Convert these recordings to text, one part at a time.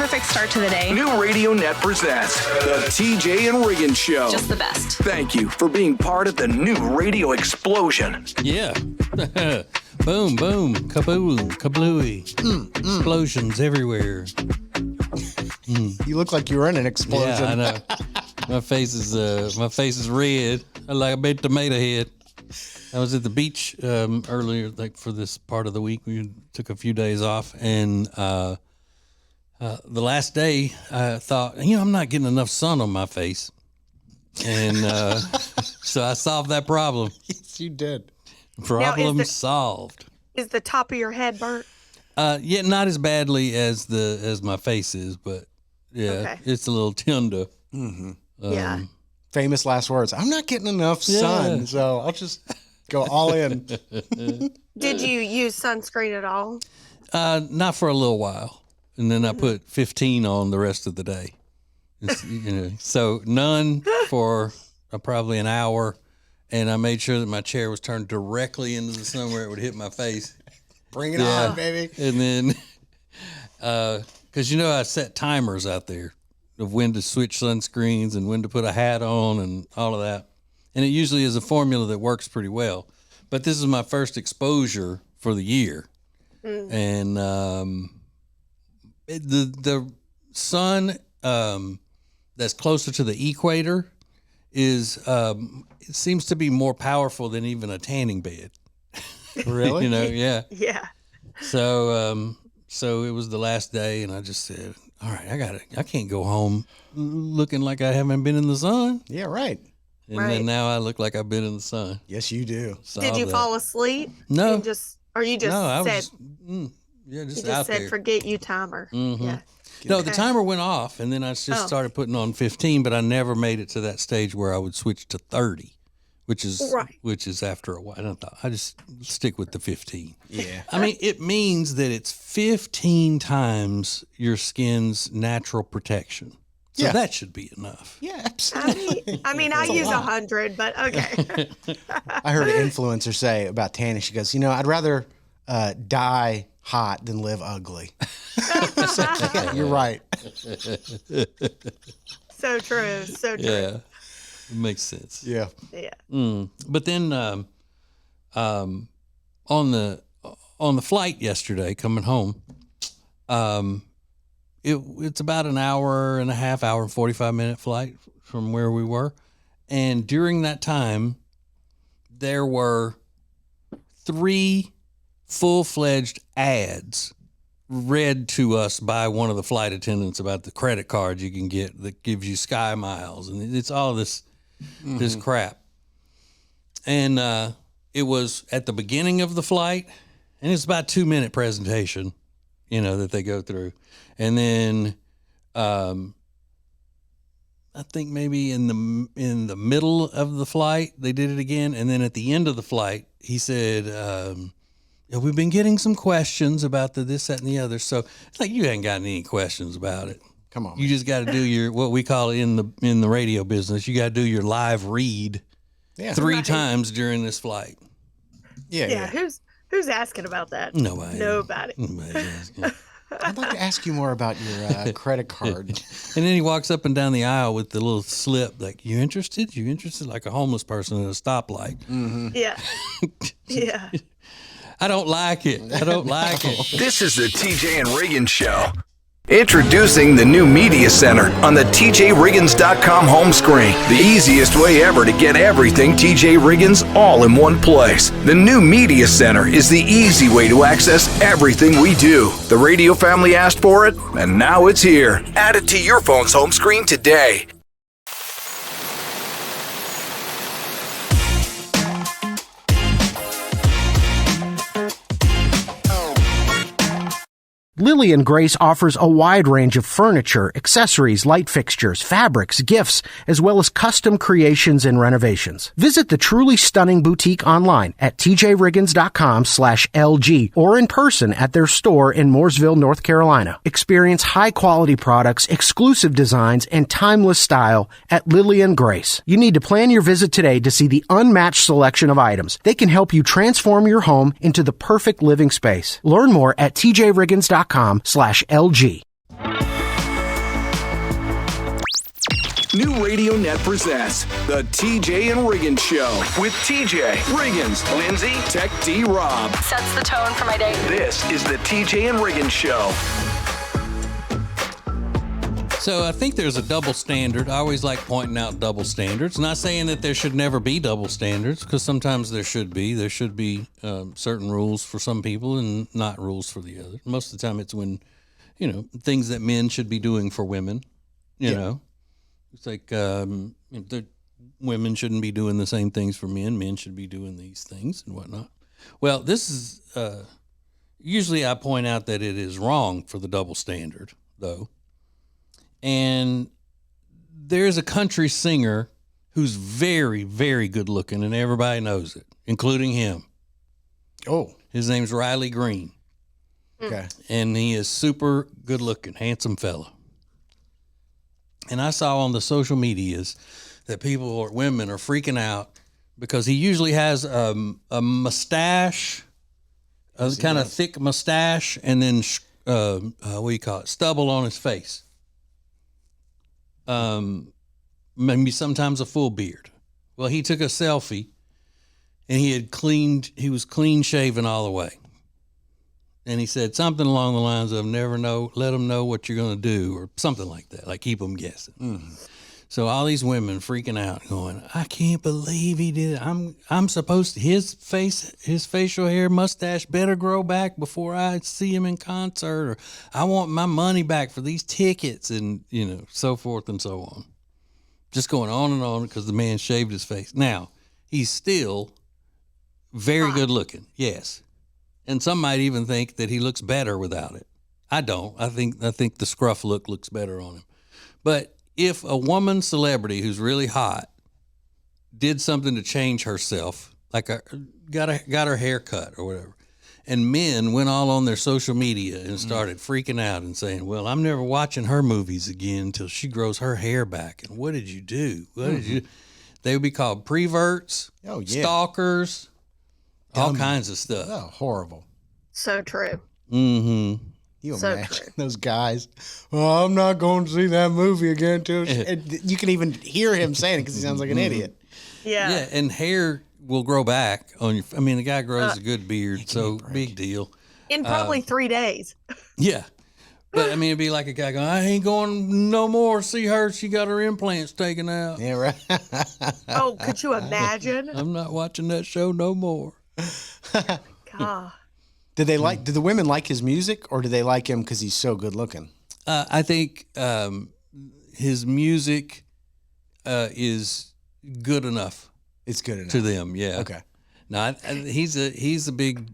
perfect start to the day. New Radio Net presents the TJ and Riggins Show. Just the best. Thank you for being part of the new radio explosion. Yeah. Boom, boom, kaboom, kablooey. Explosions everywhere. You look like you were in an explosion. Yeah, I know. My face is red. I like a big tomato head. I was at the beach earlier, like for this part of the week. We took a few days off, and the last day I thought, I'm not getting enough sun on my face, and so I solved that problem. Yes, you did. Problem solved. Is the top of your head burnt? Yeah, not as badly as my face is, but yeah, Okay. It's a little tender. Mm-hmm. Yeah. Famous last words. I'm not getting enough sun, so I'll just go all in. Did you use sunscreen at all? Not for a little while, and then I put 15 on the rest of the day. So none for probably an hour, and I made sure that my chair was turned directly into the sun where it would hit my face. Bring it on, baby. And then, because I set timers out there of when to switch sunscreens and when to put a hat on and all of that. And it usually is a formula that works pretty well. But this is my first exposure for the year. And the sun that's closer to the equator is, it seems to be more powerful than even a tanning bed. Really? Yeah. Yeah. So it was the last day, and I just said, all right, I can't go home looking like I haven't been in the sun. Yeah, right. And then now I look like I've been in the sun. Yes, you do. Did you fall asleep? No. You just out said there. forget you timer. Mm-hmm. Yeah. No, the timer went off, and then I just started putting on 15, but I never made it to that stage where I would switch to 30, which is after a while. And I thought I just stick with the 15. Yeah. I mean, it means that it's 15 times your skin's natural protection. So that should be enough. Yeah, absolutely. I use 100, but okay. I heard an influencer say about tanning. She goes, I'd rather die hot than live ugly. So, yeah, you're right. So true. So true. Yeah, it makes sense. Yeah. Yeah. But then on the flight yesterday coming home, it's about an hour and 45-minute flight from where we were. And during that time, there were 3 full-fledged ads read to us by one of the flight attendants about the credit cards you can get that gives you Sky Miles. And it's all this crap. And it was at the beginning of the flight, and it's about a 2-minute presentation, that they go through. And then I think maybe in the middle of the flight, they did it again. And then at the end of the flight, he said, we've been getting some questions about this, that, and the other. So it's like, you ain't got any questions about it. Come on. You just got to do your, what we call it in the radio business, you got to do your live read 3 times during this flight. Yeah. Who's asking about that? Nobody. Nobody's asking. I'd like to ask you more about your credit card. And then he walks up and down the aisle with the little slip, like, you interested? You interested? Like a homeless person at a stoplight. Mm-hmm. Yeah. Yeah. I don't like it. This is the TJ and Riggins Show. Introducing the new Media Center on the TJRiggins.com home screen. The easiest way ever to get everything TJ Riggins all in one place. The new Media Center is the easy way to access everything we do. The radio family asked for it, and now it's here. Add it to your phone's home screen today. Lily & Grace offers a wide range of furniture, accessories, light fixtures, fabrics, gifts, as well as custom creations and renovations. Visit the truly stunning boutique online at tjriggins.com/LG or in person at their store in Mooresville, North Carolina. Experience high-quality products, exclusive designs, and timeless style at Lily & Grace. You need to plan your visit today to see the unmatched selection of items. They can help you transform your home into the perfect living space. Learn more at tjriggins.com/LG. New Radio Net presents the TJ and Riggins Show with TJ, Riggins, Lindsay, Tech D Rob. Sets the tone for my day. This is the TJ and Riggins Show. So I think there's a double standard. I always like pointing out double standards. Not saying that there should never be double standards, because sometimes there should be. There should be certain rules for some people and not rules for the other. Most of the time it's when, things that men should be doing for women, you know. It's like women shouldn't be doing the same things for men. Men should be doing these things and whatnot. Well, this is, usually I point out that it is wrong for the double standard, though. And there's a country singer who's very, very good looking, and everybody knows it, including him. Oh. His name's Riley Green. Okay. And he is super good looking, handsome fella. And I saw on the social medias that women are freaking out because he usually has a mustache, a kind of thick mustache, and then, stubble on his face. Maybe sometimes a full beard. Well, he took a selfie and he was clean shaven all the way. And he said something along the lines of let them know what you're going to do, or something like that, like keep them guessing. Mm-hmm. So all these women freaking out going, I can't believe he did it. I'm supposed to, his facial hair, mustache better grow back before I see him in concert, or I want my money back for these tickets, and, so forth and so on. Just going on and on because the man shaved his face. Now, he's still very good looking. Yes. And some might even think that he looks better without it. I don't. I think the scruff look looks better on him. But if a woman celebrity who's really hot did something to change herself, like got her hair cut or whatever, and men went all on their social media and started freaking out and saying, well, I'm never watching her movies again until she grows her hair back. And what did you do? What did you? They would be called preverts, stalkers, all kinds of stuff. Oh, horrible. So true. Mm-hmm. You imagine those guys, I'm not going to see that movie again. You can even hear him saying it because he sounds like an idiot. Yeah. Yeah, and hair will grow back on your, the guy grows a good beard, so big deal. In probably 3 days. Yeah. But, it'd be like a guy going, I ain't going no more see her. She got her implants taken out. Yeah, right. Oh, could you imagine? I'm not watching that show no more. God. Did the women like his music, or do they like him because he's so good looking? I think his music is good enough. It's good enough to them. Yeah. Okay. Now he's a big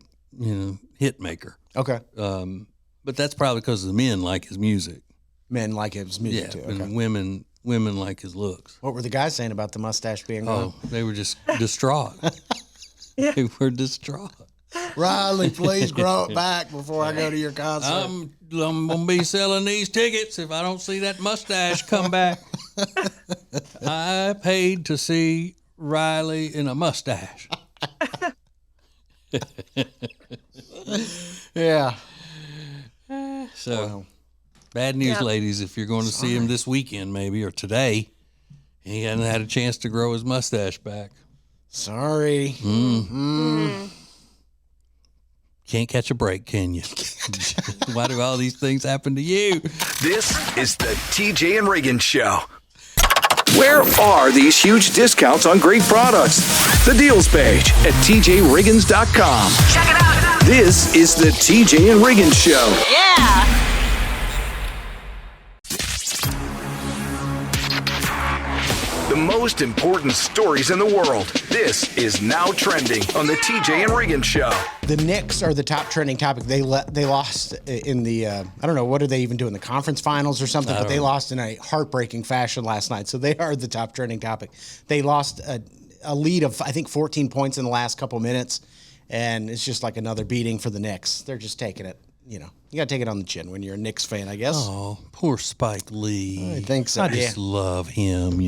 hit maker. Okay. But that's probably because the men like his music. Men like his music too. Okay. And women like his looks. What were the guys saying about the mustache being gone? Oh, they were just distraught. Yeah. They were distraught. Riley, please grow it back before I go to your concert. I'm gonna be selling these tickets if I don't see that mustache come back. I paid to see Riley in a mustache. Yeah. So, bad news, ladies. If you're going to see him this weekend, maybe, or today, he hasn't had a chance to grow his mustache back. Sorry. Mm-hmm. Can't catch a break, can you? Why do all these things happen to you? This is the TJ and Riggins Show. Where are these huge discounts on great products? The deals page at tjriggins.com. Check it out. This is the TJ and Riggins Show. Yeah. The most important stories in the world. This is Now Trending on the TJ and Riggins Show. The Knicks are the top trending topic. They lost in the, I don't know, what did they even do in the conference finals or something? But they lost in a heartbreaking fashion last night. So they are the top trending topic. They lost a lead of, I think, 14 points in the last couple minutes. And it's just like another beating for the Knicks. They're just taking it, you got to take it on the chin when you're a Knicks fan, I guess. Oh, poor Spike Lee. I think so. I just love him,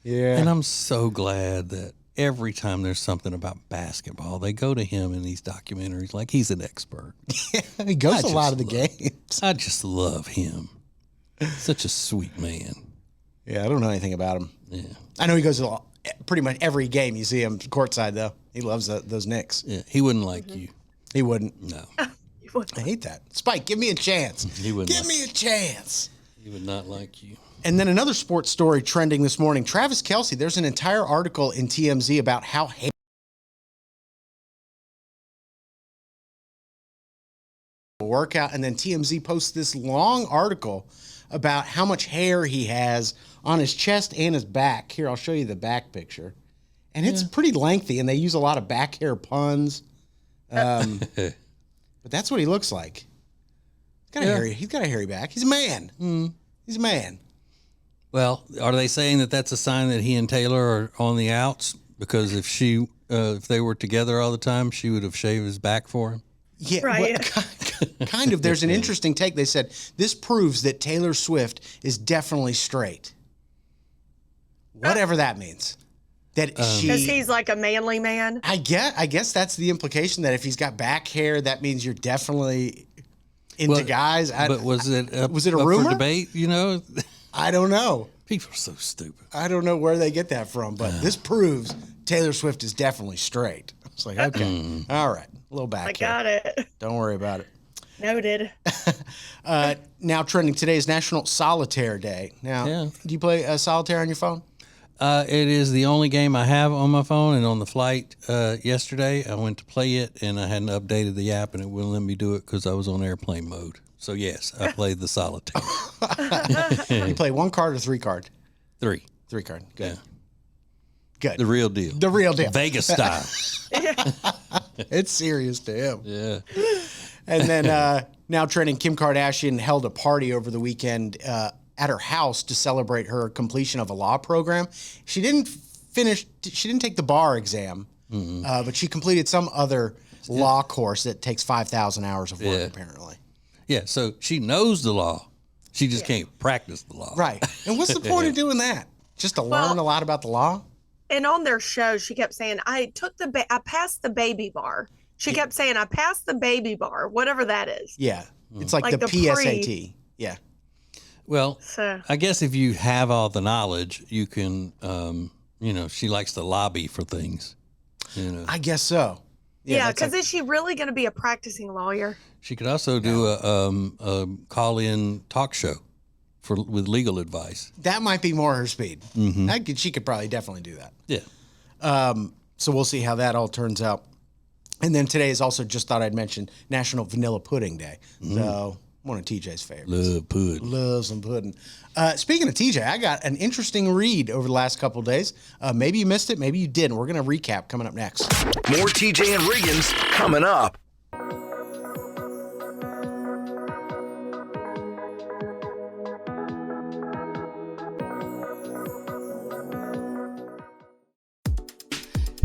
Yeah. And I'm so glad that every time there's something about basketball, they go to him in these documentaries like he's an expert. He goes to a lot of the games. I just love him. Such a sweet man. Yeah, I don't know anything about him. Yeah. I know he goes to pretty much every game. You see him courtside, though. He loves those Knicks. Yeah. He wouldn't like you. He wouldn't. No. I hate that. Spike, give me a chance. He wouldn't. Give me a chance. He would not like you. And then another sports story trending this morning. Travis Kelce, there's an entire article in TMZ about how workout, and then TMZ posts this long article about how much hair he has on his chest and his back. Here, I'll show you the back picture. And it's pretty lengthy, and they use a lot of back hair puns. But that's what he looks like. He's got a hairy back. He's a man. He's a man. Well, are they saying that that's a sign that he and Taylor are on the outs? Because if they were together all the time, she would have shaved his back for him. Yeah, Right. kind of. There's an interesting take. They said this proves that Taylor Swift is definitely straight. Whatever that means. That Because he's like a manly man. I guess that's the implication, that if he's got back hair, that means you're definitely into guys. But was it a rumor? for debate? You know, I don't know. people are so stupid. I don't know where they get that from, but this proves Taylor Swift is definitely straight. It's like, okay, all right, a little back I hair. got it. Don't worry about it. Noted. Now trending today is National Solitaire Day. Now, do you play solitaire on your phone? It is the only game I have on my phone, and on the flight yesterday, I went to play it, and I hadn't updated the app, and it wouldn't let me do it because I was on airplane mode. So, yes, I played the solitaire. You play 1 card or 3 card? 3. 3 card. Good. Yeah. Good. The real deal. The real deal. Vegas style. It's serious to him. Yeah. And then now trending, Kim Kardashian held a party over the weekend at her house to celebrate her completion of a law program. She didn't take the bar exam, but she completed some other law course that takes 5,000 hours of work, apparently. Yeah, so she knows the law. She just can't practice the law. Right. And what's the point of doing that? Just to learn a lot about the law? And on their show, she kept saying, I passed the baby bar. She kept saying, I passed the baby bar, whatever that is. Yeah. It's like the the PSAT. Yeah. Well, So- I guess if you have all the knowledge, you can, she likes to lobby for things. I guess so. Yeah, that's because is she really going to be a practicing lawyer? She could also do a call-in talk show with legal advice. that might be more her speed. She could probably definitely do that. Yeah. So we'll see how that all turns out. And then today is also, just thought I'd mention, National Vanilla Pudding Day. So one of TJ's favorites. Love pudding. Love some pudding. Speaking of TJ, I got an interesting read over the last couple of days. Maybe you missed it, maybe you didn't. We're going to recap coming up next. More TJ and Riggins coming up.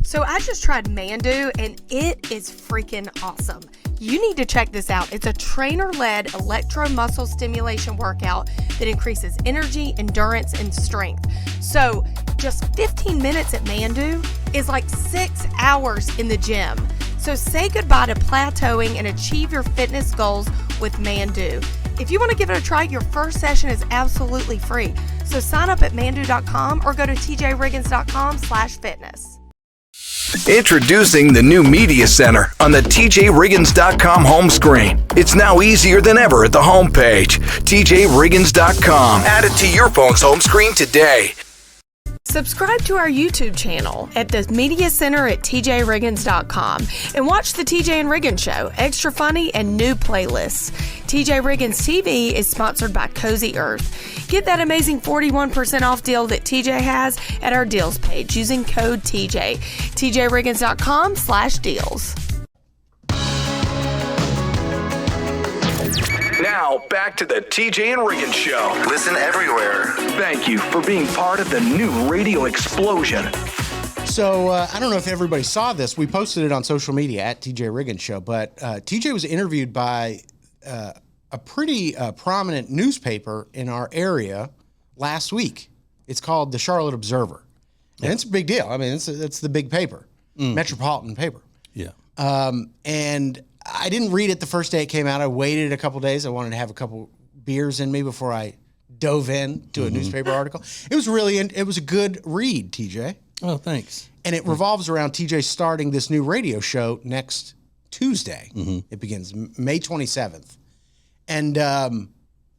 So I just tried Mandu, and it is freaking awesome. You need to check this out. It's a trainer-led electro-muscle stimulation workout that increases energy, endurance, and strength. So just 15 minutes at Mandu is like 6 hours in the gym. So say goodbye to plateauing and achieve your fitness goals with Mandu. If you want to give it a try, your first session is absolutely free. So sign up at mandu.com or go to tjriggins.com/fitness. Introducing the new Media Center on the TJRiggins.com home screen. It's now easier than ever at the homepage. TJRiggins.com. Add it to your phone's home screen today. Subscribe to our YouTube channel at the Media Center at tjriggins.com and watch the TJ and Riggins Show, extra funny and new playlists. TJ Riggins TV is sponsored by Cozy Earth. Get that amazing 41% off deal that TJ has at our deals page using code TJ. tjriggins.com/deals. Now, back to the TJ and Riggins Show. Listen everywhere. Thank you for being part of the new radio explosion. So I don't know if everybody saw this. We posted it on social media at TJ Riggins Show, but TJ was interviewed by a pretty prominent newspaper in our area last week. It's called the Charlotte Observer, and it's a big deal. I mean, it's the big paper, metropolitan paper. Yeah. And I didn't read it the first day it came out. I waited a couple days. I wanted to have a couple beers in me before I dove in to a newspaper article. It was it was a good read, TJ. Oh, thanks. And it revolves around TJ starting this new radio show next Tuesday. It begins May 27th. And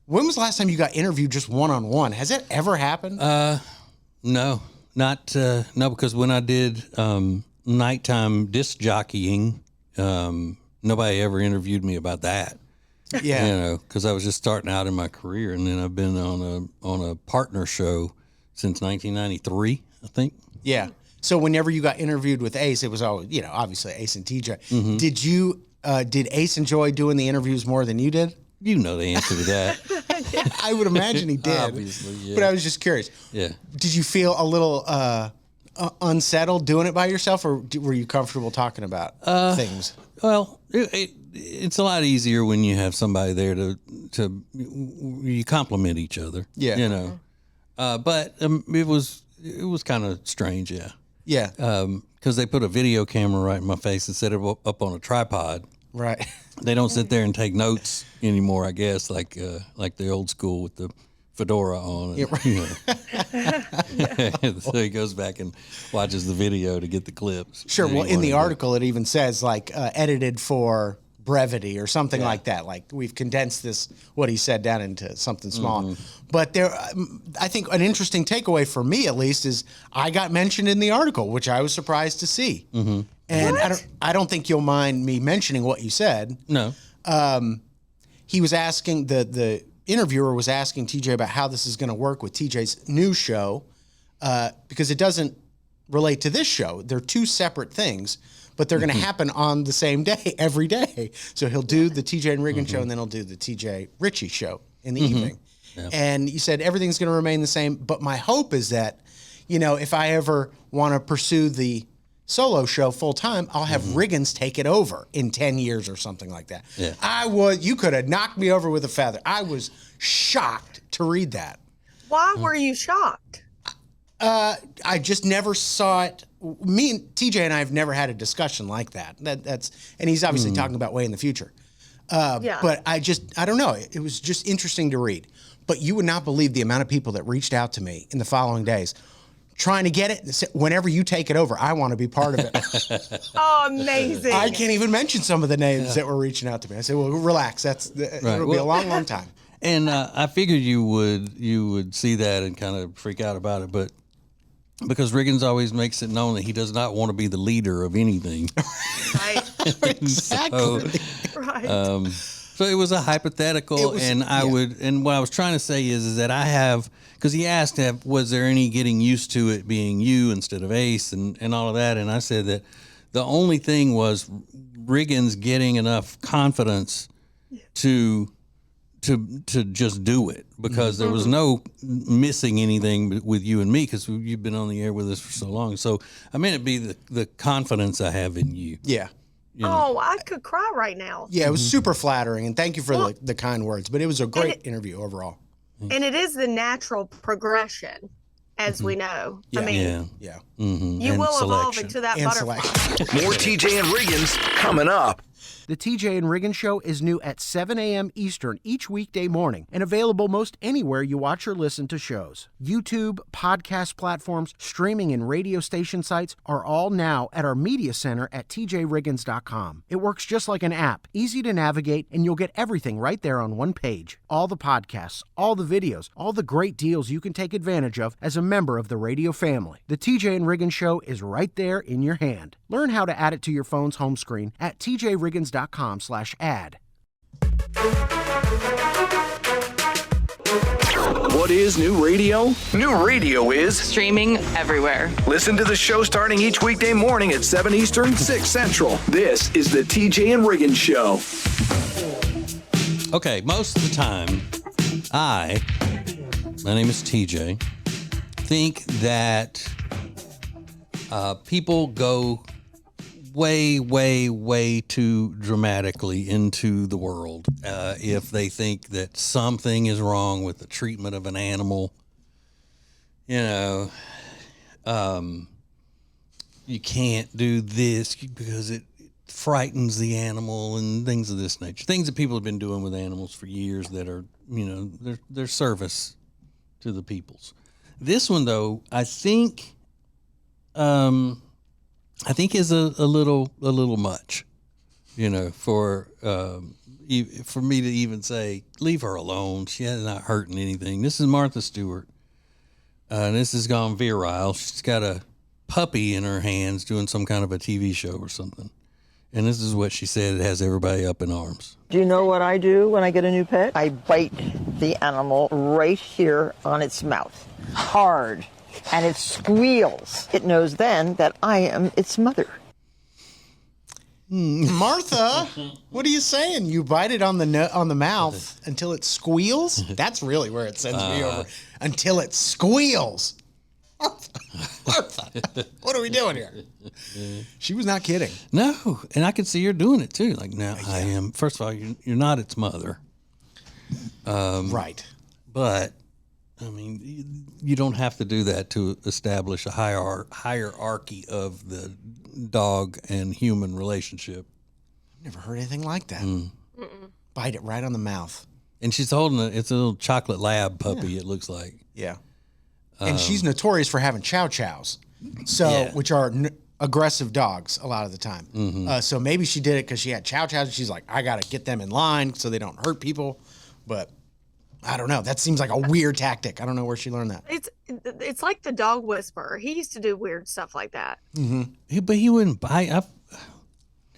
when was the last time you got interviewed just one-on-one? Has that ever happened? No, not no, because when I did nighttime disc jockeying, nobody ever interviewed me about that. Yeah. You know, because I was just starting out in my career, and then I've been on a partner show since 1993, I think. Yeah. So whenever you got interviewed with Ace, it was always, obviously Ace and TJ. Did Ace enjoy doing the interviews more than you did? You know the answer to that. I would imagine he did. Obviously, yeah. But I was just curious. Yeah. Did you feel a little unsettled doing it by yourself, or were you comfortable talking about things? Well, it's a lot easier when you have somebody there to you compliment each other. Yeah. You know. But it was kind of strange, yeah. Yeah. Because they put a video camera right in my face and set it up on a tripod. Right. They don't sit there and take notes anymore, I guess, like the old school with the fedora on. And, Yeah, right. You know. So he goes back and watches the video to get the clips. Sure. that Well, he in the wanted to. article, it even says edited for brevity or something like that. Like we've condensed what he said down into something small. But I think an interesting takeaway for me, at least, is I got mentioned in the article, which I was surprised to see. And I don't think you'll mind me mentioning what you said. No. He was asking, the interviewer was asking TJ about how this is going to work with TJ's new show, because it doesn't relate to this show. They're two separate things, but they're going to happen on the same day, every day. So he'll do the TJ and Riggins show, and then he'll do the TJ Ritchie show in the evening. Yeah. And you said everything's going to remain the same, but my hope is that, if I ever want to pursue the solo show full time, I'll have Riggins take it over in 10 years or something like that. Yeah. You could have knocked me over with a feather. I was shocked to read that. Why were you shocked? I just never saw it. Me and TJ and I have never had a discussion like that. And he's obviously talking about way in the future. But I don't know. It was just interesting to read. But you would not believe the amount of people that reached out to me in the following days trying to get it. Whenever you take it over, I want to be part of it. Oh, amazing. I can't even mention some of the names that were reaching out to me. I said, well, relax. It'll be a long, long time. And I figured you would see that and kind of freak out about it, but because Riggins always makes it known that he does not want to be the leader of anything. Right. Exactly. Right. So it was a hypothetical, and what I was trying to say is that I have, because he asked, was there any getting used to it being you instead of Ace and all of that, and I said that the only thing was Riggins getting enough confidence to just do it, because there was no missing anything with you and me, because you've been on the air with us for so long. So I meant it be the confidence I have in you. Yeah. Oh, I could cry right now. Yeah, it was super flattering, and thank you for the kind words. But it was a great interview overall. And it is the natural progression, as we know. I mean, Yeah. you And will evolve selection. into that And butterfly. selection. More TJ and Riggins coming up. The TJ and Riggins Show is new at 7 a.m. Eastern each weekday morning and available most anywhere you watch or listen to shows. YouTube, podcast platforms, streaming, and radio station sites are all now at our media center at tjriggins.com. It works just like an app, easy to navigate, and you'll get everything right there on one page. All the podcasts, all the videos, all the great deals you can take advantage of as a member of the radio family. The TJ and Riggins Show is right there in your hand. Learn how to add it to your phone's home screen at tjriggins.com/ad. What is new radio? New radio is Streaming everywhere. listen to the show starting each weekday morning at 7 Eastern, 6 Central. This is the TJ and Riggins Show. Okay, most of the time, my name is TJ, think that people go way, way, way too dramatically into the world if they think that something is wrong with the treatment of an animal. You can't do this because it frightens the animal and things of this nature. Things that people have been doing with animals for years that are, they're service to the peoples. This one though, I think is a little much, for me to even say, leave her alone. She is not hurting anything. This is Martha Stewart. And this has gone virile. She's got a puppy in her hands doing some kind of a TV show or something. And this is what she said. It has everybody up in arms. Do you know what I do when I get a new pet? I bite the animal right here on its mouth, hard, and it squeals. It knows then that I am its mother. Martha, what are you saying? You bite it on the mouth until it squeals? That's really where it sends me over. Until it squeals. Martha, what are we doing here? She was not kidding. No, and I could see her doing it too. Like, now I am. First of all, you're not its mother. Right. But, I mean, you don't have to do that to establish a hierarchy of the dog and human relationship. I've never heard anything like that. Bite it right on the mouth. And she's holding it's a little chocolate lab puppy, it looks like. Yeah. And she's notorious for having chow chows, which are aggressive dogs a lot of the time. Mm-hmm. So maybe she did it because she had chow chows. And she's like, I got to get them in line so they don't hurt people. But I don't know. That seems like a weird tactic. I don't know where she learned that. It's like the dog whisperer. He used to do weird stuff like that. Mm-hmm. But he wouldn't bite.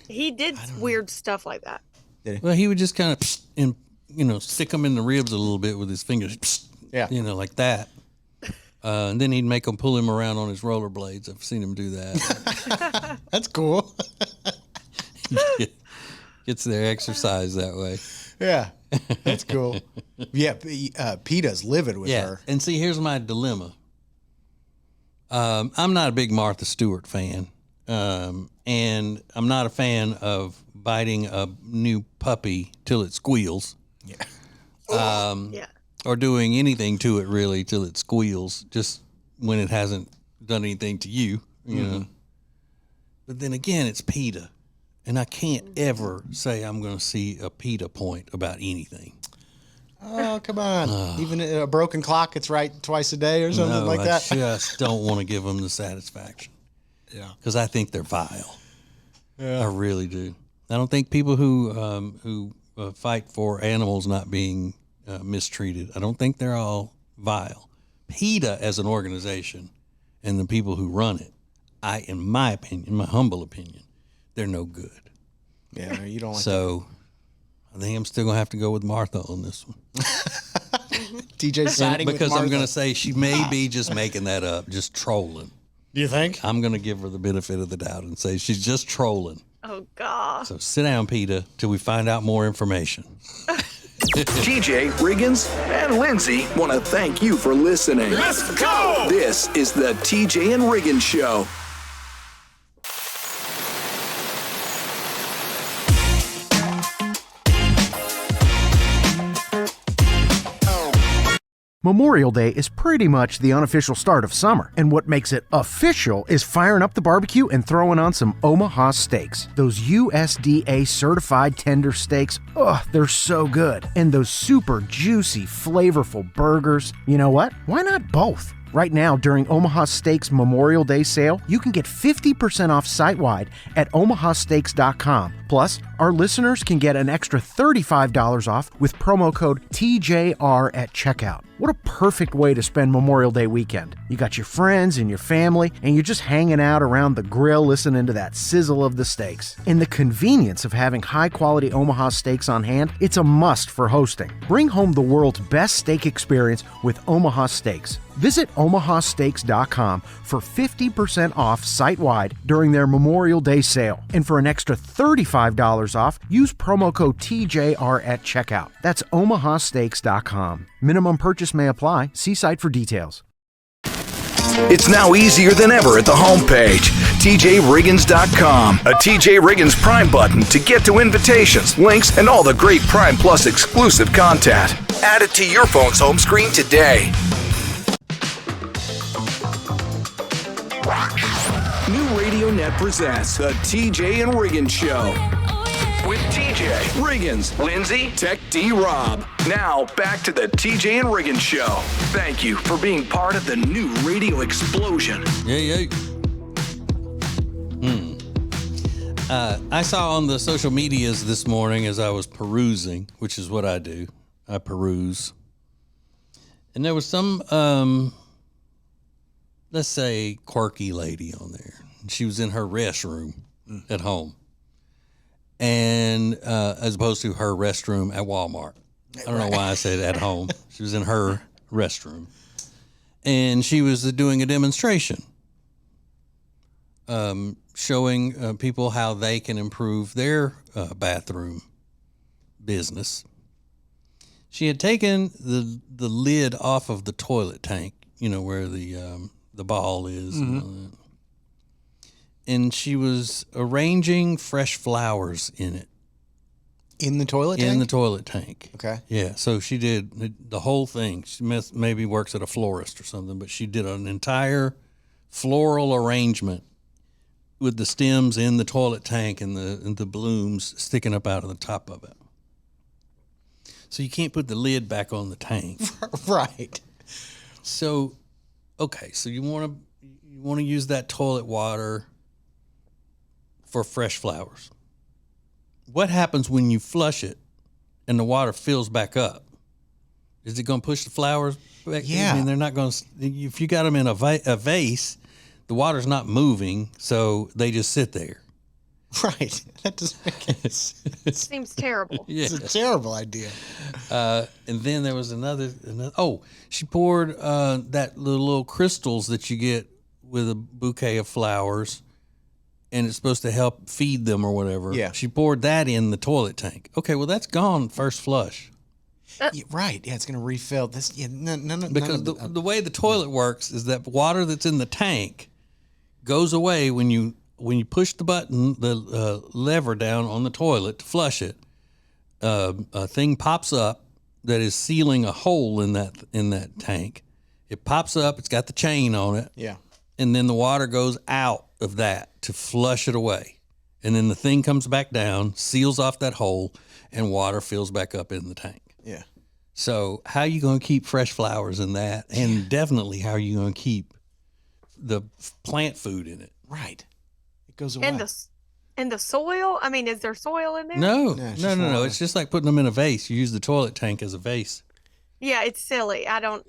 He did weird stuff like that. Did he? Well, he would just kind of and stick them in the ribs a little bit with his fingers. Yeah. Like that. And then he'd make them pull him around on his rollerblades. I've seen him do that. That's cool. Gets their exercise that way. Yeah, that's cool. Yeah, PETA's livid with her. And see, here's my dilemma. I'm not a big Martha Stewart fan. And I'm not a fan of biting a new puppy till it squeals. Yeah. Or doing anything to it really till it squeals, just when it hasn't done anything to you, you know. But then again, it's PETA, and I can't ever say I'm going to see a PETA point about anything. Oh, come on. Even a broken clock, it's right twice a day or something like that. I just don't want to give them the satisfaction. Yeah. Because I think they're vile. Yeah. I really do. I don't think people who fight for animals not being mistreated, I don't think they're all vile. PETA as an organization and the people who run it, in my opinion, my humble opinion, they're no good. Yeah, you don't like so that. I think I'm still going to have to go with Martha on this one. TJ siding with because Martha. I'm going to say she may be just making that up, just trolling. Do you think? I'm going to give her the benefit of the doubt and say she's just trolling. Oh, God. So sit down, PETA, till we find out more information. TJ, Riggins, and Lindsay want to thank you for listening. Let's go! This is the TJ and Riggins Show. Memorial Day is pretty much the unofficial start of summer, and what makes it official is firing up the barbecue and throwing on some Omaha steaks. Those USDA certified tender steaks, they're so good. And those super juicy, flavorful burgers. You know what? Why not both? Right now, during Omaha Steaks Memorial Day sale, you can get 50% off site-wide at omahasteaks.com. Plus, our listeners can get an extra $35 off with promo code TJR at checkout. What a perfect way to spend Memorial Day weekend. You got your friends and your family, and you're just hanging out around the grill listening to that sizzle of the steaks. And the convenience of having high-quality Omaha steaks on hand, it's a must for hosting. Bring home the world's best steak experience with Omaha Steaks. Visit omahasteaks.com for 50% off site-wide during their Memorial Day sale. And for an extra $35 off, use promo code TJR at checkout. That's omahasteaks.com. Minimum purchase may apply. See site for details. It's now easier than ever at the homepage, tjriggins.com. A TJ Riggins Prime button to get to invitations, links, and all the great Prime Plus exclusive content. Add it to your phone's home screen today. New Radio Net presents the TJ and Riggins Show. with TJ, Riggins, Lindsay, Tech D Rob. Now back to the TJ and Riggins show. Thank you for being part of the new radio explosion. Yeah. I saw on the social medias this morning as I was perusing, which is what I do. I peruse. And there was some, let's say, quirky lady on there. She was in her restroom at home. And as opposed to her restroom at Walmart. I don't know why I said at home. She was in her restroom. And she was doing a demonstration. Showing people how they can improve their bathroom business. She had taken the lid off of the toilet tank, where the ball is, and all that. And she was arranging fresh flowers in it. In the toilet tank? In the toilet tank. Okay. Yeah, so she did the whole thing. She maybe works at a florist or something, but she did an entire floral arrangement with the stems in the toilet tank and the blooms sticking up out of the top of it. So you can't put the lid back on the tank. Right. So, okay, so you want to use that toilet water for fresh flowers. What happens when you flush it and the water fills back up? Is it going to push the flowers back? Yeah. I mean, they're not going to. If you got them in a vase, the water's not moving, so they just sit there. Right. That doesn't make any sense. Seems terrible. Yeah. It's a terrible idea. And then there was another. Oh, she poured that little crystals that you get with a bouquet of flowers, and it's supposed to help feed them or whatever. Yeah. She poured that in the toilet tank. Okay, well, that's gone first flush. Yeah, right. Yeah, it's going to refill this. Yeah, Because the way the toilet works is that water that's in the tank goes away when you push the button, the lever down on the toilet to flush it. A thing pops up that is sealing a hole in that tank. It pops up. It's got the chain on it. Yeah. And then the water goes out of that to flush it away. And then the thing comes back down, seals off that hole, and water fills back up in the tank. Yeah. So how are you going to keep fresh flowers in that? And definitely how are you going to keep the plant food in it? Right. It goes away. And the soil? I mean, is there soil in there? No. it's just water. It's just like putting them in a vase. You use the toilet tank as a vase. Yeah, it's silly. That's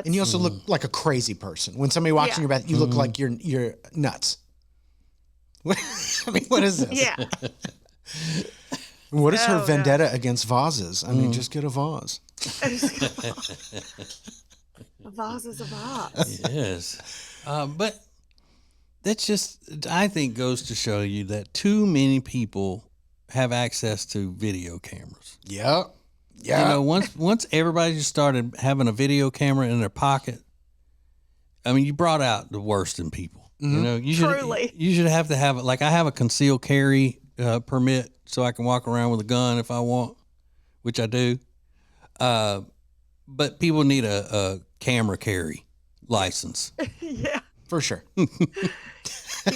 And you also look like a crazy person. When somebody walks in your bath, you look like you're nuts. I mean, what is this? yeah. What is her No. vendetta against vases? I mean, just get a vase. A vase is a vase. Yes. But that's just, I think, goes to show you that too many people have access to video cameras. Yeah. Yeah. Once everybody just started having a video camera in their pocket, I mean, you brought out the worst in people. Truly. You should have to have it. Like I have a concealed carry permit so I can walk around with a gun if I want, which I do. But people need a camera carry license. Yeah. For sure. You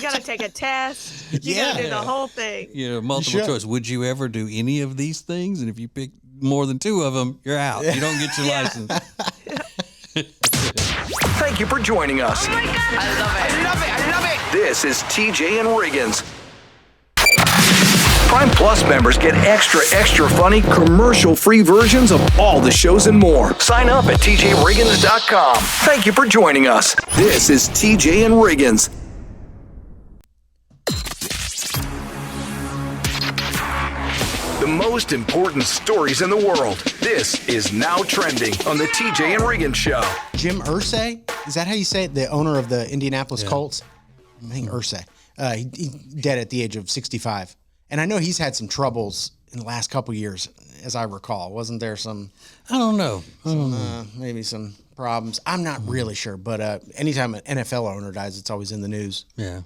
got to take a test. You got to do the whole thing. Multiple choice. Would you ever do any of these things? And if you pick more than two of them, you're out. You don't get your license. Thank you for joining us. Oh my God. I love it. This is TJ and Riggins. Prime Plus members get extra funny, commercial-free versions of all the shows and more. Sign up at tjriggins.com. Thank you for joining us. This is TJ and Riggins. The most important stories in the world. This is Now Trending on the TJ and Riggins Show. Jim Irsay, is that how you say it? The owner of the Indianapolis Colts? I think Irsay. He dead at the age of 65. And I know he's had some troubles in the last couple years, as I recall. Wasn't there some... I don't know. maybe some problems. I'm not really sure, but anytime an NFL owner dies, it's always in the news. Yeah.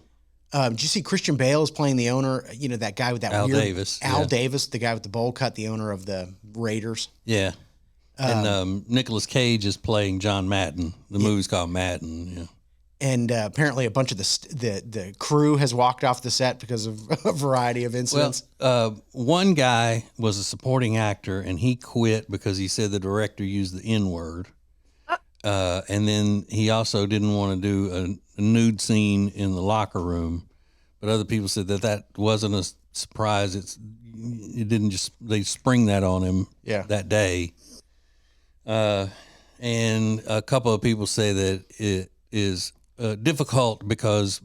Did you see Christian Bale is playing the owner, that guy with that Al weird... Davis, Al yeah. Davis, the guy with the bowl cut, the owner of the Raiders. Yeah. And Nicolas Cage is playing John Madden. The movie's called Madden. Yeah. And apparently a bunch of the crew has walked off the set because of a variety of incidents. Well, one guy was a supporting actor, and he quit because he said the director used the N-word. And then he also didn't want to do a nude scene in the locker room. But other people said that wasn't a surprise. It didn't just, they spring that on him that day. And a couple of people say that it is difficult because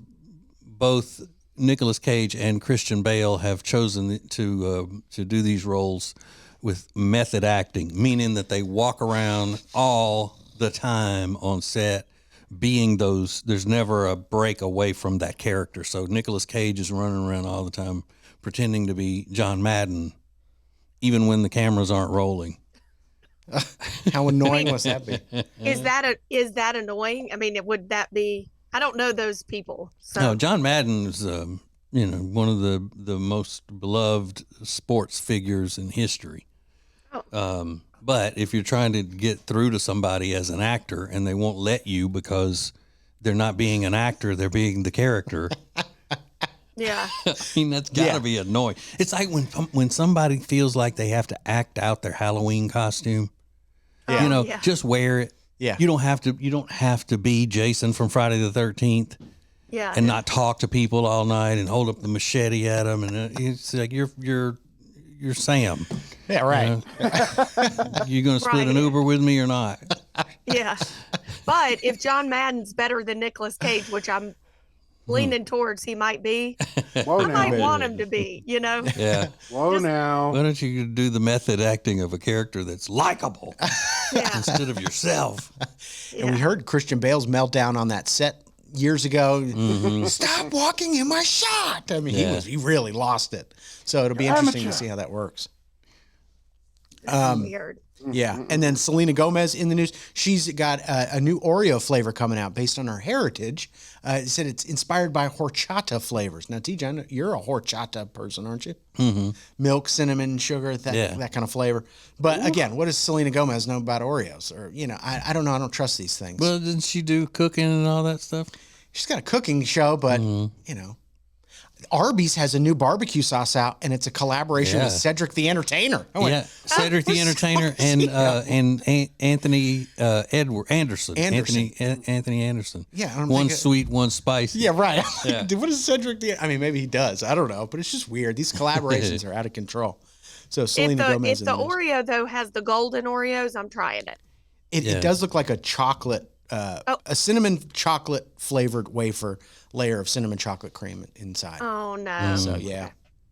both Nicolas Cage and Christian Bale have chosen to do these roles with method acting, meaning that they walk around all the time on set being those. There's never a break away from that character. So Nicolas Cage is running around all the time pretending to be John Madden, even when the cameras aren't rolling. How annoying must that be? Is that annoying? I mean, would that be? I don't know those people. So. No, John Madden is one of the most beloved sports figures in history. Oh. But if you're trying to get through to somebody as an actor and they won't let you because they're not being an actor, they're being the character. Yeah. I mean, that's got to be annoying. It's like when somebody feels like they have to act out their Halloween costume. Yeah. Just wear it. Yeah. You don't have to be Jason from Friday the 13th. Yeah. And not talk to people all night and hold up the machete at them, and it's like you're Sam. Yeah, right. You gonna split an Uber with me or not? Yeah. But if John Madden's better than Nicolas Cage, which I'm leaning towards he might be, I might want him to be, Yeah. Whoa, now. Why don't you do the method acting of a character that's likable Yeah. instead of yourself? And we heard Christian Bale's meltdown on that set years ago. Stop walking in my shot. I mean, he really lost it. So it'll be interesting to see how that works. Weird. Yeah. And then Selena Gomez in the news. She's got a new Oreo flavor coming out based on her heritage. It said it's inspired by horchata flavors. Now, TJ, I know you're a horchata person, aren't you? Mm-hmm. Milk, cinnamon, sugar, that kind of flavor. But again, what does Selena Gomez know about Oreos? Or, I don't know. I don't trust these things. Well, didn't she do cooking and all that stuff? She's got a cooking show, but, Arby's has a new barbecue sauce out, and it's a collaboration with Cedric the Entertainer. Cedric the Entertainer and Anthony Anderson. Anthony Anderson. Yeah, one sweet, one spicy. Yeah, right. Yeah. What is Cedric the? I mean, maybe he does. I don't know, but it's just weird. These collaborations are out of control. So Selena Gomez. If the Oreo though has the golden Oreos, I'm trying it. It does look like a chocolate, a cinnamon chocolate flavored wafer layer of cinnamon chocolate cream inside. Oh no! So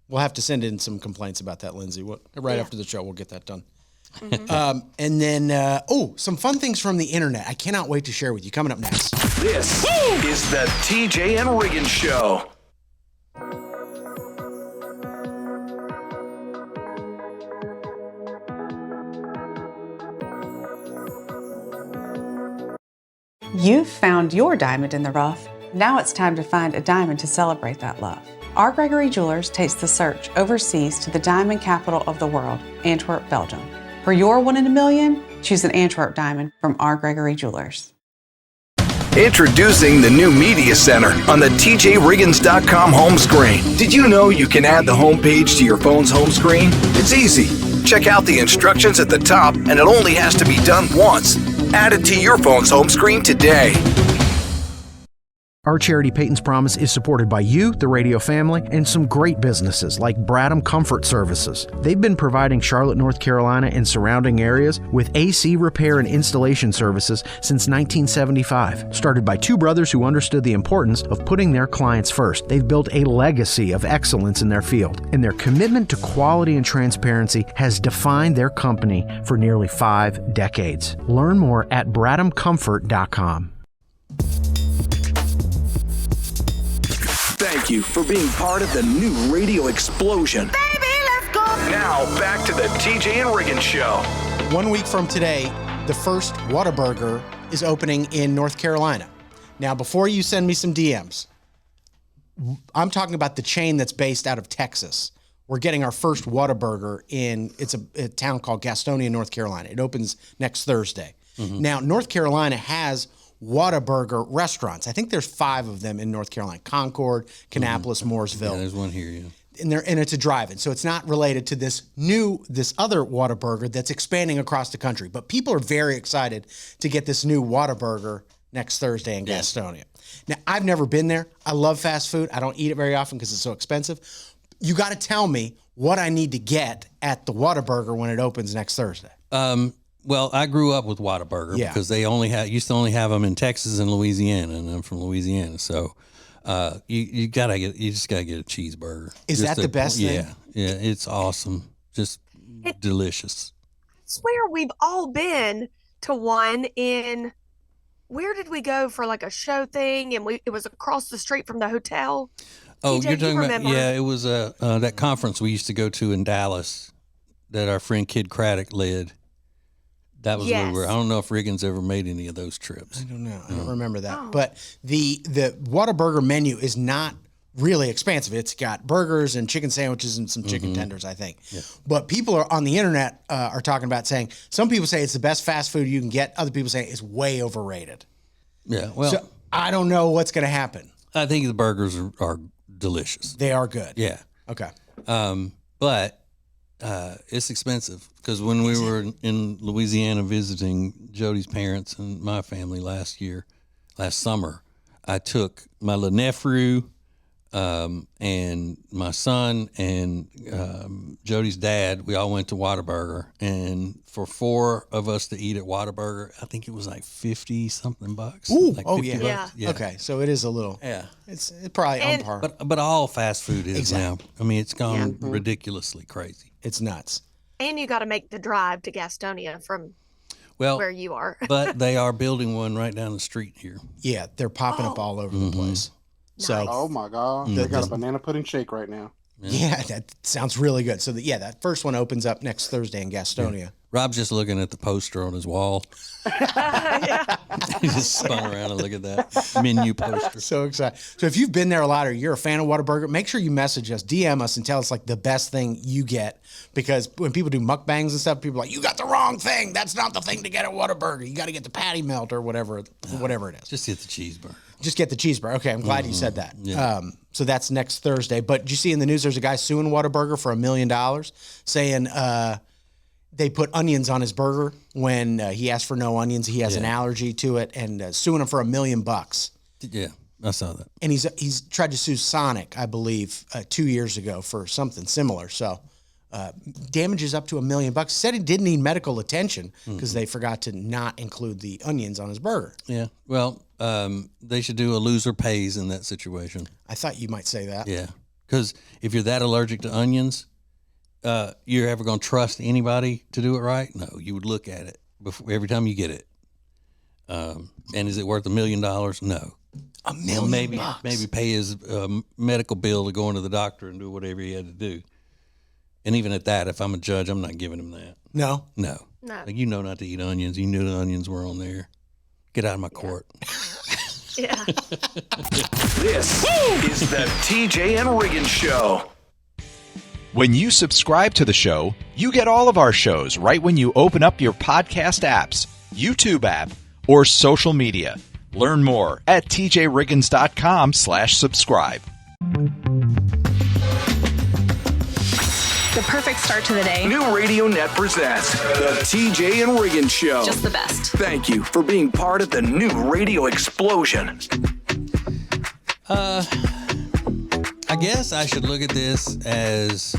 we'll have to send in some complaints about that, Lindsay. After the show, we'll get that done. Mm-hmm. And then, some fun things from the internet. I cannot wait to share with you. Coming up next. This is the TJ and Riggins Show. You've found your diamond in the rough. Now it's time to find a diamond to celebrate that love. R. Gregory Jewelers takes the search overseas to the diamond capital of the world, Antwerp, Belgium. For your 1 in a million, choose an Antwerp diamond from R. Gregory Jewelers. Introducing the new Media Center on the TJRiggins.com home screen. Did you know you can add the home page to your phone's home screen? It's easy. Check out the instructions at the top, and it only has to be done once. Add it to your phone's home screen today. Our charity Peyton's Promise is supported by you, the radio family, and some great businesses like Bradham Comfort Services. They've been providing Charlotte, North Carolina and surrounding areas with AC repair and installation services since 1975. Started by two brothers who understood the importance of putting their clients first. They've built a legacy of excellence in their field, and their commitment to quality and transparency has defined their company for nearly 5 decades. Learn more at bradhamcomfort.com. Thank you for being part of the new radio explosion. Baby, let's go. Now, back to the TJ and Riggins Show. 1 week from today, the first Whataburger is opening in North Carolina. Now, before you send me some DMs, I'm talking about the chain that's based out of Texas. We're getting our first Whataburger it's a town called Gastonia, North Carolina. It opens next Thursday. Mm-hmm. Now, North Carolina has Whataburger restaurants. I think there's 5 of them in North Carolina: Concord, Kannapolis, Mooresville. Yeah, there's one here. Yeah. And it's a drive-in, so it's not related to this other Whataburger that's expanding across the country. But people are very excited to get this new Whataburger next Thursday in Gastonia. Now, I've never been there. I love fast food. I don't eat it very often because it's so expensive. You got to tell me what I need to get at the Whataburger when it opens next Thursday. Well, I grew up with Whataburger because they used to only have them in Texas and Louisiana, and I'm from Louisiana, so you just gotta get a cheeseburger. Is that the best thing? Yeah, it's awesome, just delicious. I swear we've all been to one in. Where did we go for like a show thing? And it was across the street from the hotel. Oh, TJ, you're talking about remember? it was that conference we used to go to in Dallas that our friend Kid Craddock led. That was where we were. I don't know if Riggins ever made any of those trips. I don't know. I don't remember that. But the Whataburger menu is not really expansive. It's got burgers and chicken sandwiches and some chicken tenders, I think. Yeah. But people are on the internet are talking about saying, some people say it's the best fast food you can get. Other people say it's way overrated. Yeah. Well, so I don't know what's going to happen. I think the burgers are delicious. They are good. Yeah. Okay. But it's expensive because when we were in Louisiana visiting Jody's parents and my family last summer, I took my little nephew and my son and Jody's dad. We all went to Whataburger, and for 4 of us to eat at Whataburger, I think it was like $50-something bucks. Ooh, like $50 yeah. bucks. Okay, so it is a little. Yeah, it's probably on par. but all fast food is now. I mean, it's gone Mm-hmm. ridiculously crazy. It's nuts. And you got to make the drive to Gastonia from where you are. But they are building one right down the street here. Yeah, they're popping up all over the place. So, oh my God, they got a banana pudding shake right now. Yeah, that sounds really good. So, that first one opens up next Thursday in Gastonia. Yeah. Rob's just looking at the poster on his wall. He just spun around and look at that menu poster. So excited. So if you've been there a lot or you're a fan of Whataburger, make sure you message us, DM us, and tell us like the best thing you get. Because when people do mukbangs and stuff, people are like, you got the wrong thing. That's not the thing to get at Whataburger. You got to get the patty melt or whatever it is. Just get the cheeseburger. Just get the cheeseburger. Okay, I'm glad you said that. Yeah. So that's next Thursday. But did you see in the news there's a guy suing Whataburger for $1 million, saying they put onions on his burger when he asked for no onions. He has an allergy to it, and suing him for $1 million. Yeah, I saw that. And he's tried to sue Sonic, I believe, 2 years ago for something similar. So damages up to $1 million. Said he didn't need medical attention because they forgot to not include the onions on his burger. Yeah. Well, they should do a loser pays in that situation. I thought you might say that. Yeah, because if you're that allergic to onions, you're ever going to trust anybody to do it right? No, you would look at it before, every time you get it. And is it worth $1 million? No. $1 million. Maybe pay his medical bill to go into the doctor and do whatever he had to do. And even at that, if I'm a judge, I'm not giving him that. No. Like, you know not to eat onions. You knew the onions were on there. Get out of my court. Yeah. This is the TJ and Riggins Show. When you subscribe to the show, you get all of our shows right when you open up your podcast apps, YouTube app, or social media. Learn more at tjriggins.com/subscribe. The perfect start to the day. New Radio Net presents the TJ and Riggins Show. Just the best. Thank you for being part of the new radio explosion. I guess I should look at this as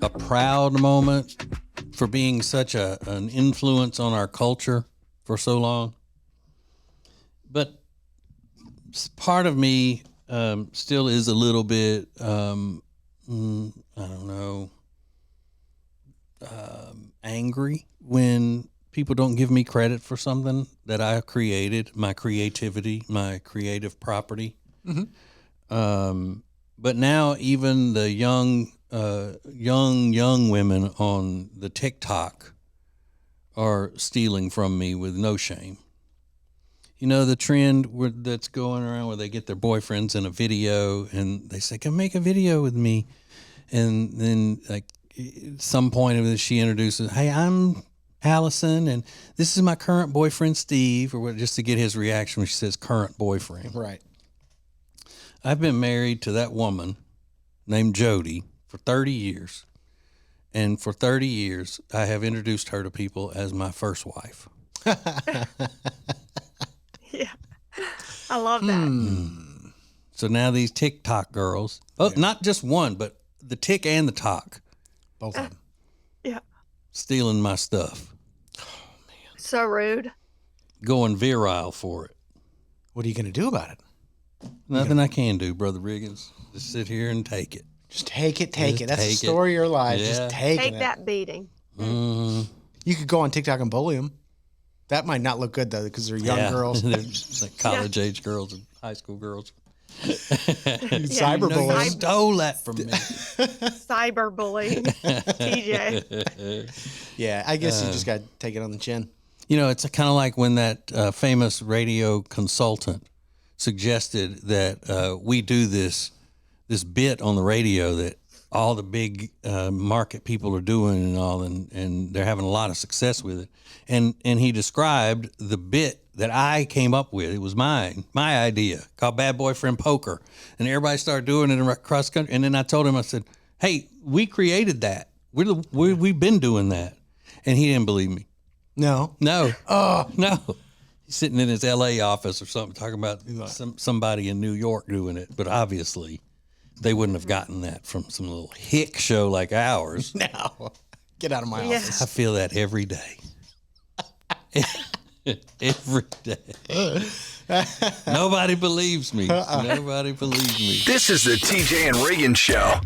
a proud moment for being such an influence on our culture for so long. But part of me still is a little bit, I don't know, angry when people don't give me credit for something that I created, my creativity, my creative property. Mm-hmm. But now even the young women on the TikTok are stealing from me with no shame. You know, the trend that's going around where they get their boyfriends in a video and they say, come make a video with me. And then like at some point of this, she introduces, hey, I'm Allison, and this is my current boyfriend, Steve, or what, just to get his reaction when she says current boyfriend. Right. I've been married to that woman named Jody for 30 years. And for 30 years, I have introduced her to people as my first wife. Yeah. I love that. So now these TikTok girls, not just one, but the Tik and the Tok, Both of them. Yeah. stealing my stuff, So rude. going virile for it. What are you going to do about it? Nothing I can do, Brother Riggins. Just sit here and take it. Just take it. That's the take story of your life. Yeah. Just take Take it. that beating. You could go on TikTok and bully them. That might not look good, though, because they're young girls. They're like college-age girls and high school girls. Cyberbullying. You stole that from me. Cyberbullying. TJ. Yeah, I guess you just got to take it on the chin. You know, it's kind of like when that famous radio consultant suggested that we do this bit on the radio that all the big market people are doing and all, and they're having a lot of success with it. And he described the bit that I came up with. It was my idea, called Bad Boyfriend Poker. And everybody started doing it across the country. And then I told him, I said, hey, we created that. We've been doing that. And he didn't believe me. No. Oh, no. He's sitting in his L.A. office or something talking about somebody in New York doing it. But obviously, they wouldn't have gotten that from some little hick show like ours. No. Get out of my office. I feel that every day. Every day. Nobody believes me. Nobody believes me. This is the TJ and Riggins Show.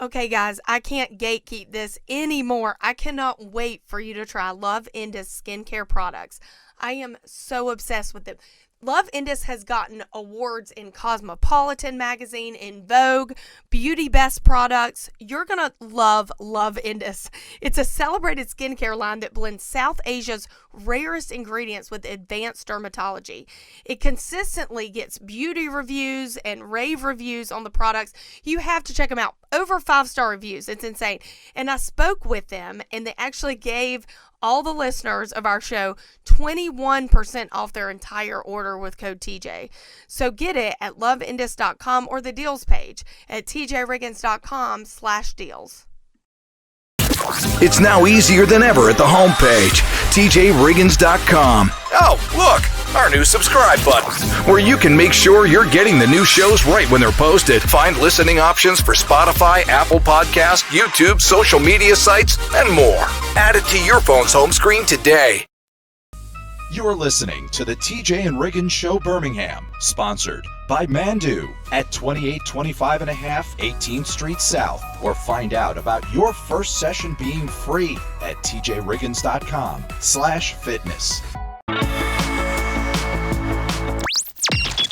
Okay, guys, I can't gatekeep this anymore. I cannot wait for you to try Love Indus skincare products. I am so obsessed with them. Love Indus has gotten awards in Cosmopolitan magazine, in Vogue, Beauty Best products. You're going to love Love Indus. It's a celebrated skincare line that blends South Asia's rarest ingredients with advanced dermatology. It consistently gets beauty reviews and rave reviews on the products. You have to check them out. Over 5-star reviews. It's insane. And I spoke with them, and they actually gave all the listeners of our show 21% off their entire order with code TJ. So get it at loveindus.com or the deals page at tjriggins.com/deals. It's now easier than ever at the homepage, tjriggins.com. Oh, look, our new subscribe button, where you can make sure you're getting the new shows right when they're posted. Find listening options for Spotify, Apple Podcasts, YouTube, social media sites, and more. Add it to your phone's home screen today. You're listening to the TJ and Riggins Show Birmingham, sponsored by Mandu at 2825 and a half 18th Street South, or find out about your first session being free at tjriggins.com/fitness.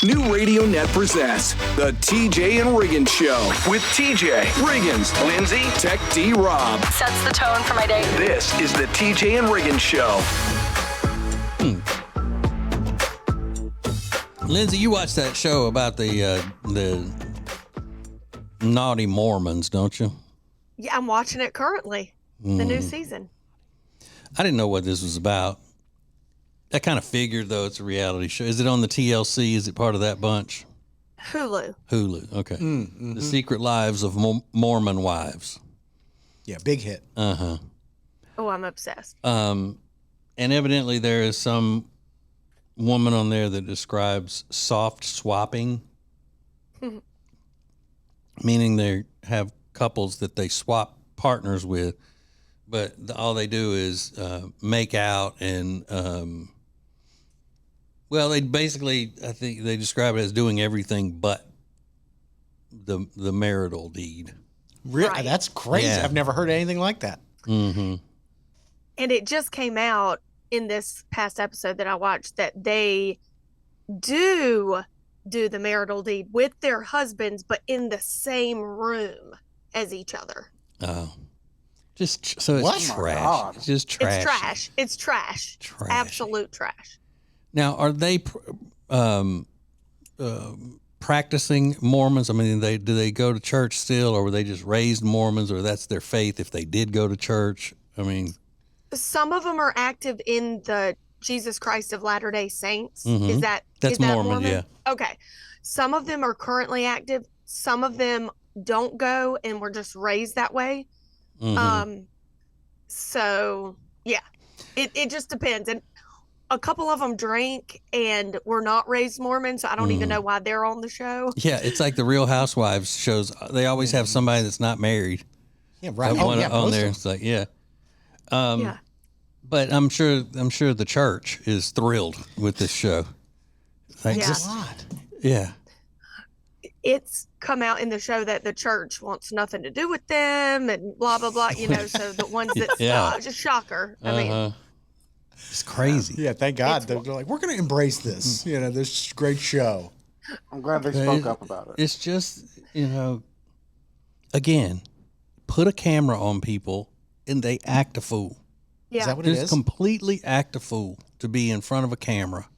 New Radio Net presents the TJ and Riggins Show with TJ, Riggins, Lindsay, Tech D Rob. Sets the tone for my day. This is the TJ and Riggins Show. Lindsay, you watched that show about the naughty Mormons, don't you? Yeah, I'm watching it currently. The new season. I didn't know what this was about. I kind of figured, though, it's a reality show. Is it on the TLC? Is it part of that bunch? Hulu. Okay. The Secret Lives of Mormon Wives. Yeah, big hit. Oh, I'm obsessed. And evidently there is some woman on there that describes soft swapping, meaning they have couples that they swap partners with, but all they do is make out and, well, they basically, I think they describe it as doing everything but the marital deed. Really? Right. That's crazy. Yeah. I've never heard anything like that. Mm-hmm. And it just came out in this past episode that I watched that they do the marital deed with their husbands, but in the same room as each other. Oh. Just so it's What? trash. Oh my God. It's just trash. It's trash. It's trash. Trashy. Absolute trash. Now, are they practicing Mormons? I mean, do they go to church still, or were they just raised Mormons, or that's their faith if they did go to church? I mean, Some of them are active in the Jesus Christ of Latter-day Saints. Mhm. That's is that Mormon, yeah. Okay. Some of them are currently active. Some of them don't go and were just raised that way. So yeah, it just depends. And a couple of them drink and were not raised Mormon, so I don't even know why they're on the show. yeah, it's like the Real Housewives shows. They always have somebody that's not married. Yeah, right. On there. It's like, yeah. Yeah. But I'm sure the church is thrilled with this show. Like, Yeah. yeah. It's come out in the show that the church wants nothing to do with them and blah blah blah. So the ones that stop, just shocker. I mean, it's crazy. Yeah, thank God. They're like, we're going to embrace this. This great show. I'm glad they spoke up about it. It's just, again, put a camera on people and they act a fool. yeah. Is that what it Just is? completely act a fool to be in front of a camera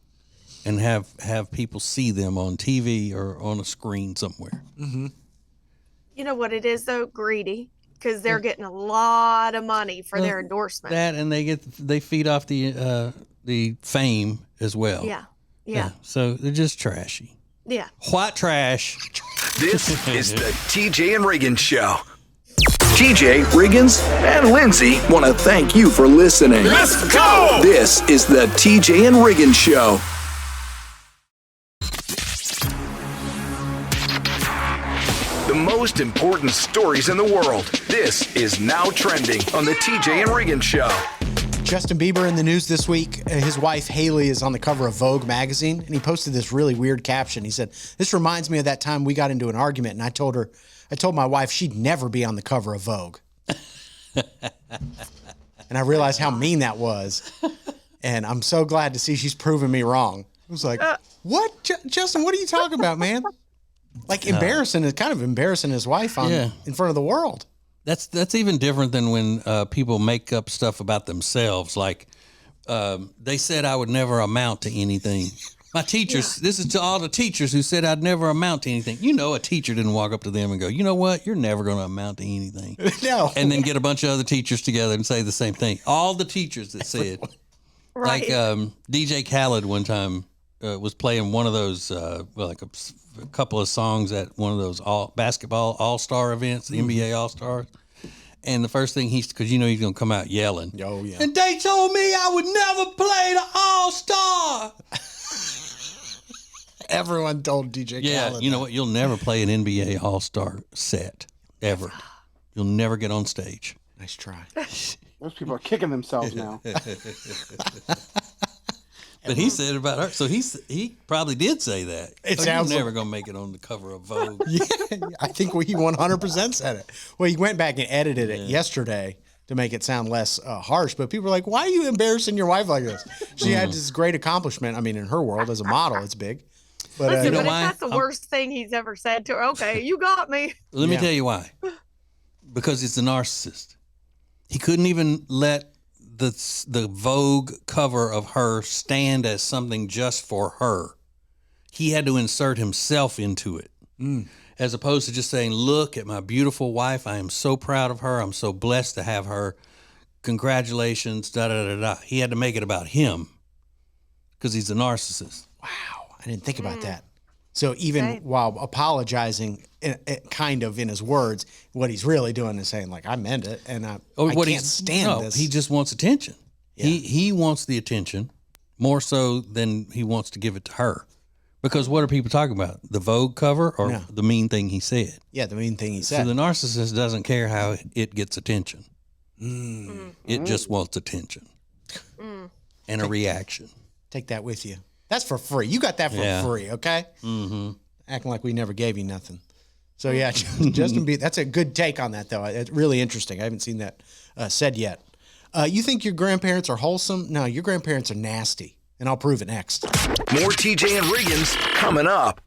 and have people see them on TV or on a screen somewhere. You know what it is though? Greedy, because they're getting a lot of money for their endorsement. That, and they feed off the fame as well. Yeah. So they're just trashy. Yeah. White trash. This is the TJ and Riggins Show. TJ, Riggins, and Lindsay want to thank you for listening. Let's go! This is the TJ and Riggins Show. The most important stories in the world. This is Now Trending on the TJ and Riggins Show. Justin Bieber in the news this week. His wife, Haley, is on the cover of Vogue magazine, and he posted this really weird caption. He said, "This reminds me of that time we got into an argument, and I told my wife she'd never be on the cover of Vogue." And I realized how mean that was. And I'm so glad to see she's proven me wrong. I was like, what? Justin, what are you talking about, man? Like embarrassing, kind of embarrassing his wife in front of the world. That's even different than when people make up stuff about themselves. Like they said I would never amount to anything. My teachers, this is to all the teachers who said I'd never amount to anything. A teacher didn't walk up to them and go, "You know what? You're never going to amount to anything." No. And then get a bunch of other teachers together and say the same thing. All the teachers that said. Right. Like DJ Khaled one time was playing one of those, like a couple of songs at one of those basketball all-star events, the NBA All-Stars. And the first thing because he's going to come out yelling. Oh, yeah. And they told me I would never play the All-Star. Everyone told DJ Yeah, Khaled you know that. what? You'll never play an NBA All-Star set, ever. You'll never get on stage. Nice try. Those people are kicking themselves now. But he said it about her, so he probably did say that. It sounds You're never gonna make it on the cover of Vogue. Yeah, I think he 100% said it. Well, he went back and edited it yesterday to make it sound less harsh. But people were like, "Why are you embarrassing your wife like this?" She had this great accomplishment. I mean, in her world as a model, it's big. But Listen, know but if why? that's the worst thing he's ever said to her, okay, you got me. Let me Yeah. tell you why. Because it's a narcissist. He couldn't even let the Vogue cover of her stand as something just for her. He had to insert himself into it. As opposed to just saying, "Look at my beautiful wife. I am so proud of her. I'm so blessed to have her. Congratulations, da-da-da-da." He had to make it about him because he's a narcissist. wow, I didn't think about that. So even while apologizing, kind of in his words, what he's really doing is saying, like, "I meant it, and I can't stand this." He just wants attention. Yeah. He wants the attention more so than he wants to give it to her. Because what are people talking about? The Vogue cover or the mean thing he said? Yeah, the mean thing he So said. the narcissist doesn't care how it gets attention. It just wants attention and a reaction. Take that with you. That's for free. You got that for free, okay? Mm-hmm. Acting like we never gave you nothing. So yeah, Justin Bieber. That's a good take on that, though. It's really interesting. I haven't seen that said yet. You think your grandparents are wholesome? No, your grandparents are nasty, and I'll prove it next. More TJ and Riggins coming up.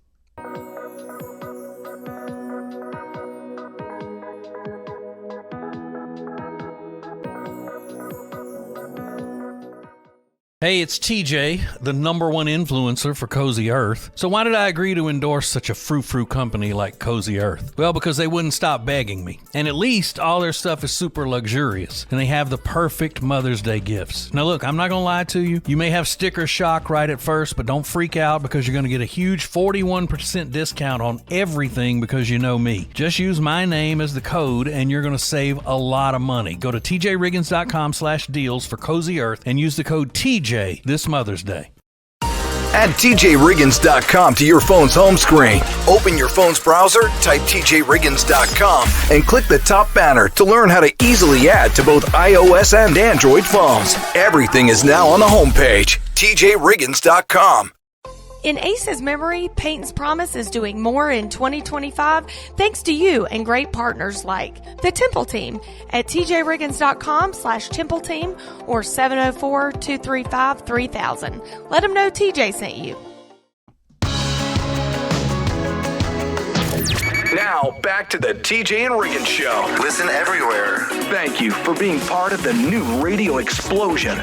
Hey, it's TJ, the #1 influencer for Cozy Earth. So why did I agree to endorse such a frou-frou company like Cozy Earth? Well, because they wouldn't stop begging me. And at least all their stuff is super luxurious. And they have the perfect Mother's Day gifts. Now look, I'm not going to lie to you. You may have sticker shock right at first, but don't freak out because you're going to get a huge 41% discount on everything because you know me. Just use my name as the code and you're going to save a lot of money. Go to tjriggins.com/deals for Cozy Earth and use the code TJ this Mother's Day. Add TJRiggins.com to your phone's home screen. Open your phone's browser, type TJRiggins.com, and click the top banner to learn how to easily add to both iOS and Android phones. Everything is now on the homepage, TJRiggins.com. In Ace's memory, Peyton's Promise is doing more in 2025 thanks to you and great partners like the Temple Team at tjriggins.com/Temple Team or 704-235-3000. Let them know TJ sent you. Now, back to the TJ and Riggins Show. Listen everywhere. Thank you for being part of the new radio explosion.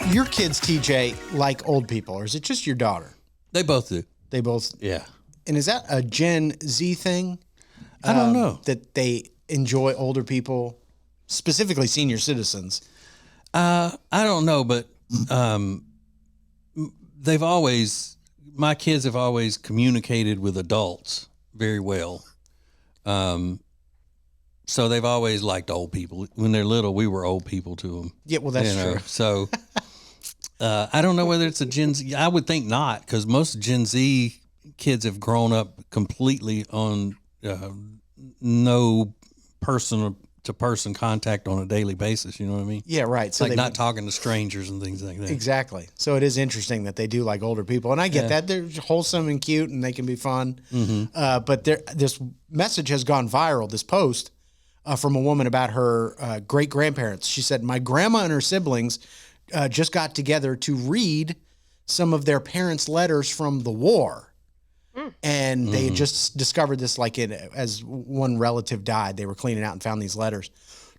Your kids, TJ, like old people, or is it just your daughter? They both do. They both? Yeah. And is that a Gen Z thing? I don't know. That they enjoy older people, specifically senior citizens? I don't know, but my kids have always communicated with adults very well. So they've always liked old people. When they're little, we were old people to them. Yeah, well, that's true. So I don't know whether it's a Gen Z. I would think not, because most Gen Z kids have grown up completely on no person-to-person contact on a daily basis. You know what I mean? Yeah, right. So like not talking to strangers and things like that. Exactly. So it is interesting that they do like older people, and I get that they're wholesome and cute, and they can be fun. Mm-hmm. But this message has gone viral. This post from a woman about her great-grandparents. She said, "My grandma and her siblings just got together to read some of their parents' letters from the war." And they had just discovered this as one relative died. They were cleaning out and found these letters.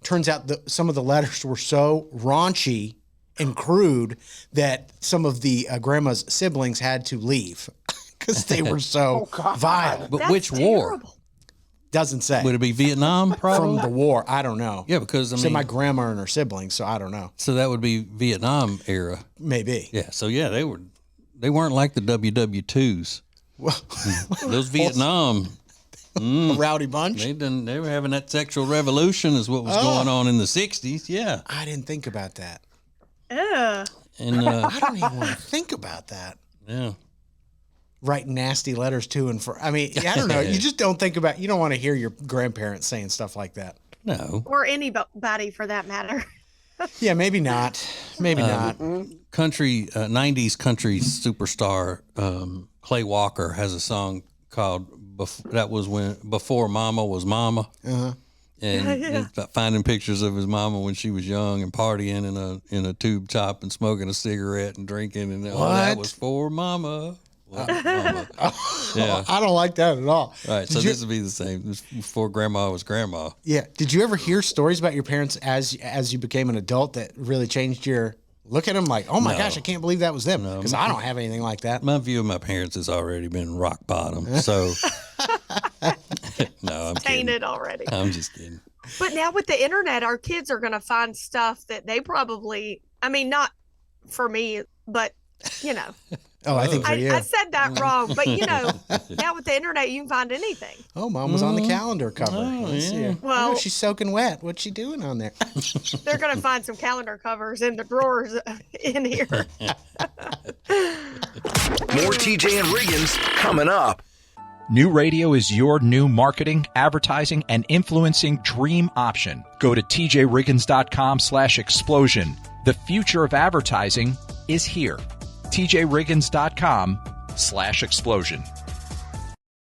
Turns out that some of the letters were so raunchy and crude that some of the grandma's siblings had to leave because they were so vile. But which war? Doesn't say. Would it be Vietnam? Probably From the war. I don't know. Yeah, because I mean, my grandma and her siblings, so I don't know. So that would be Vietnam era. Maybe. Yeah. So yeah, they weren't like the WW2s. Well, those Vietnam a rowdy bunch. They were having that sexual revolution is what was going on in the 60s. Yeah. I didn't think about that. And I don't even want to think about that. Yeah. Write nasty letters to and for. I mean, I don't know. You just don't think about. You don't want to hear your grandparents saying stuff like that. No. Or anybody for that matter. Yeah, maybe not. Maybe not. Country 90s country superstar Clay Walker has a song called Before Mama Was Mama. And finding pictures of his mama when she was young and partying in a tube top and smoking a cigarette and drinking, and that was for mama. Mama. Yeah. I don't like that at all. All right, so this would be the same. This before grandma was grandma. Yeah. Did you ever hear stories about your parents as you became an adult that really changed your look at them? Like, oh my gosh, I can't believe that was them. Because I don't have anything like that. My view of my parents has already been rock bottom. So no, I'm tainted kidding. Already. I'm just kidding. But now with the internet, our kids are going to find stuff that they probably, I mean, not for me, but you know. Oh, I think for you. I said that wrong, but you know, now with the internet, you can find anything. Oh, Mom was on the calendar cover. Let's see her. Well, she's soaking wet. What's she doing on there? They're going to find some calendar covers in the drawers in here. More TJ and Riggins coming up. New radio is your new marketing, advertising, and influencing dream option. Go to tjriggins.com/explosion. The future of advertising is here. tjriggins.com/explosion.